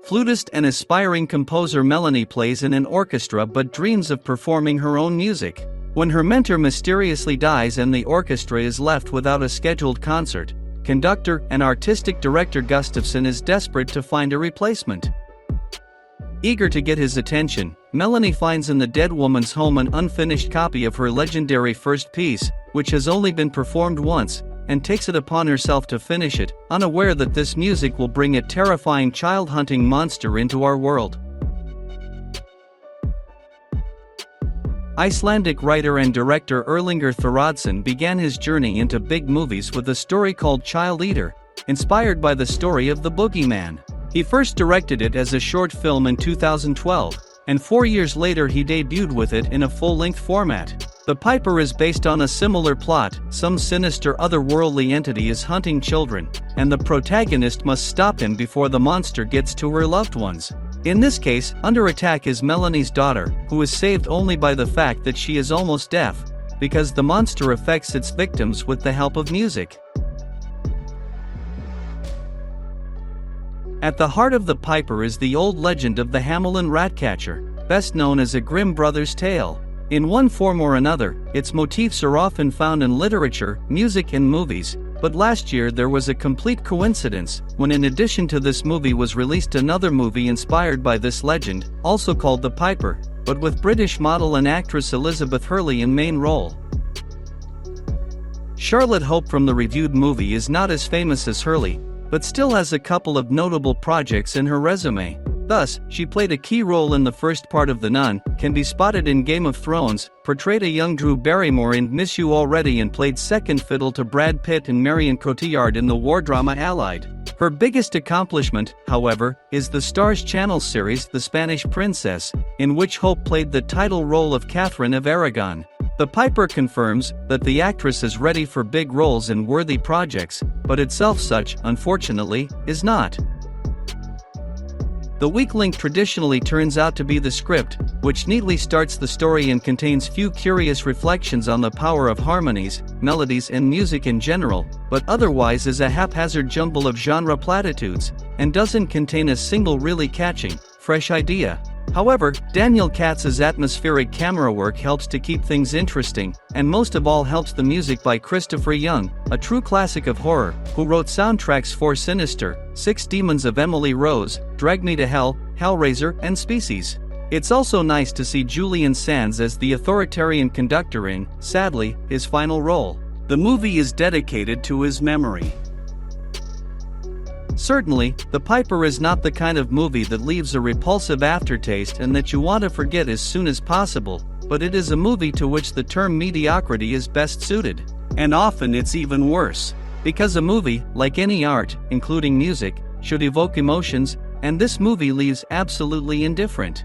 Flutist and aspiring composer Melanie plays in an orchestra but dreams of performing her own music. When her mentor mysteriously dies and the orchestra is left without a scheduled concert, conductor and artistic director Gustafsson is desperate to find a replacement. Eager to get his attention, Melanie finds in the dead woman's home an unfinished copy of her legendary first piece, which has only been performed once, and takes it upon herself to finish it, unaware that this music will bring a terrifying child-hunting monster into our world. Icelandic writer and director Erlingur Thoroddsen began his journey into big movies with a story called Child Eater, inspired by the story of the Boogeyman. He first directed it as a short film in 2012, and 4 years later he debuted with it in a full-length format. The Piper is based on a similar plot. Some sinister otherworldly entity is hunting children, and the protagonist must stop him before the monster gets to her loved ones. In this case, under attack is Melanie's daughter, who is saved only by the fact that she is almost deaf, because the monster affects its victims with the help of music. At the heart of the Piper is the old legend of the Hamelin ratcatcher, best known as a Grimm brothers tale. In one form or another, its motifs are often found in literature, music and movies, but last year there was a complete coincidence, when in addition to this movie was released another movie inspired by this legend, also called The Piper, but with British model and actress Elizabeth Hurley in main role. Charlotte Hope from the reviewed movie is not as famous as Hurley, but still has a couple of notable projects in her resume. Thus, she played a key role in the first part of The Nun, can be spotted in Game of Thrones, portrayed a young Drew Barrymore in Miss You Already and played second fiddle to Brad Pitt and Marion Cotillard in the war drama Allied. Her biggest accomplishment, however, is the Starz Channel series The Spanish Princess, in which Hope played the title role of Catherine of Aragon. The Piper confirms that the actress is ready for big roles in worthy projects, but itself such, unfortunately, is not. The weak link traditionally turns out to be the script, which neatly starts the story and contains few curious reflections on the power of harmonies, melodies and music in general, but otherwise is a haphazard jumble of genre platitudes, and doesn't contain a single really catching, fresh idea. However, Daniel Katz's atmospheric camera work helps to keep things interesting, and most of all helps the music by Christopher Young, a true classic of horror, who wrote soundtracks for Sinister, Six Demons of Emily Rose, Drag Me to Hell, Hellraiser, and Species. It's also nice to see Julian Sands as the authoritarian conductor in, sadly, his final role. The movie is dedicated to his memory. Certainly, The Piper is not the kind of movie that leaves a repulsive aftertaste and that you want to forget as soon as possible, but it is a movie to which the term mediocrity is best suited. And often it's even worse. Because a movie, like any art, including music, should evoke emotions, and this movie leaves absolutely indifferent.